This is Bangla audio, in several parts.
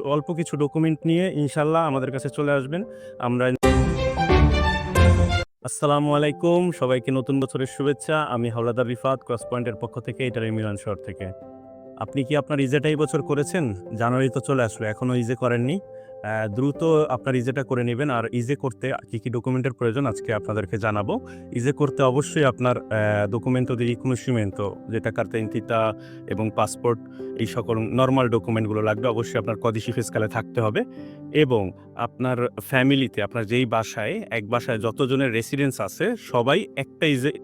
অল্প কিছু ডকুমেন্ট নিয়ে ইনশাল্লাহ আমাদের কাছে চলে আসবেন। আমরা আসসালামু আলাইকুম। সবাইকে নতুন বছরের শুভেচ্ছা। আমি হাওলাদার রিফাত ক্রস পয়েন্টের পক্ষ থেকে ইটালি মিলান শহর থেকে। আপনি কি আপনার ইজেটা এই বছর করেছেন? জানুয়ারি তো চলে আসলো। এখনো ইজে করেননি। দ্রুত আপনার ইজেটা করে নিবেন। আর ইজে করতে কি ডকুমেন্টের প্রয়োজন আজকে আপনাদেরকে জানাবো। ইজে করতে অবশ্যই আপনার documento di riconoscimento যেটা কার্তা ইডেন্টিতা এবং পাসপোর্ট এই সকল নরমাল ডকুমেন্টগুলো লাগবে। অবশ্যই আপনার কদিশি ফিসকালে থাকতে হবে এবং আপনার ফ্যামিলিতে আপনার যেই বাসায়, এক বাসায় যতজনের রেসিডেন্স আছে সবাই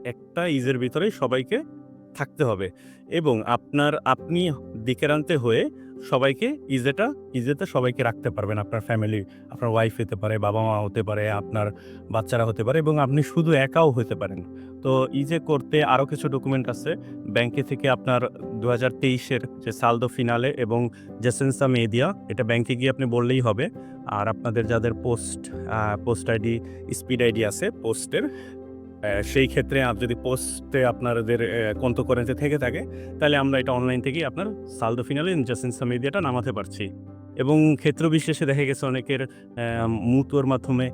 একটা ইজের ভিতরেই সবাইকে থাকতে হবে এবং আপনি দিকেরান্তে হয়ে সবাইকে ইজেতে সবাইকে রাখতে পারবেন। আপনার ফ্যামিলি, আপনার ওয়াইফ হতে পারে, বাবা-মা হতে পারে, আপনার বাচ্চারা হতে পারে এবং আপনি শুধু একাও হতে পারেন। তো ইজে করতে আরও কিছু ডকুমেন্ট আছে। ব্যাংকে থেকে আপনার ২০২৩ এর যে সালদো ফিনালে এবং জেসেন্সা মেদিয়া এটা ব্যাংকে গিয়ে আপনি বললেই হবে। আর আপনাদের যাদের পোস্ট আইডি, স্পিড আইডি আছে পোস্টের সেই ক্ষেত্রে যদি পোস্টে আপনাদের কন্টো কারেন্সি থেকে থাকে, তাহলে আমরা এটা অনলাইন থেকেই আপনার সালদো ফিনালে জেসেন্সা মেদিয়াটা নামাতে পারছি। এবং ক্ষেত্র বিশেষে দেখা গেছে অনেকের মুতুয়ার মাধ্যমে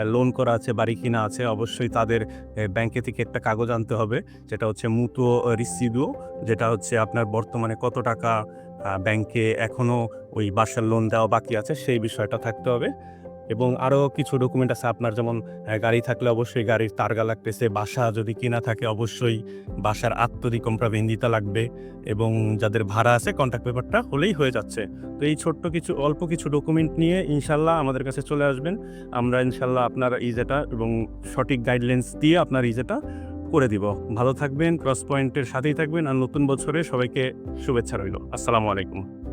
লোন করা আছে, বাড়ি কিনা আছে। অবশ্যই তাদের ব্যাংকে থেকে একটা কাগজ আনতে হবে, যেটা হচ্ছে মুতুও রিসিদুও, যেটা হচ্ছে আপনার বর্তমানে কত টাকা ব্যাংকে এখনও ওই বাসার লোন দেওয়া বাকি আছে, সেই বিষয়টা থাকতে হবে। এবং আরও কিছু ডকুমেন্ট আছে আপনার, যেমন গাড়ি থাকলে অবশ্যই গাড়ির তারগা লাগতেছে, বাসা যদি কেনা থাকে অবশ্যই বাসার আত্ম দি কম্pravendita লাগবে এবং যাদের ভাড়া আছে কন্ট্রাক্ট পেপারটা হলেই হয়ে যাচ্ছে। তো এই অল্প কিছু ডকুমেন্ট নিয়ে ইনশাল্লাহ আমাদের কাছে চলে আসবেন। আমরা ইনশাল্লাহ আপনার ইজেটা এবং সঠিক গাইডলাইন্স দিয়ে আপনার ইজেটা করে দিব। ভালো থাকবেন, ক্রস পয়েন্টের সাথেই থাকবেন আর নতুন বছরে সবাইকে শুভেচ্ছা রইল। আসসালামু আলাইকুম।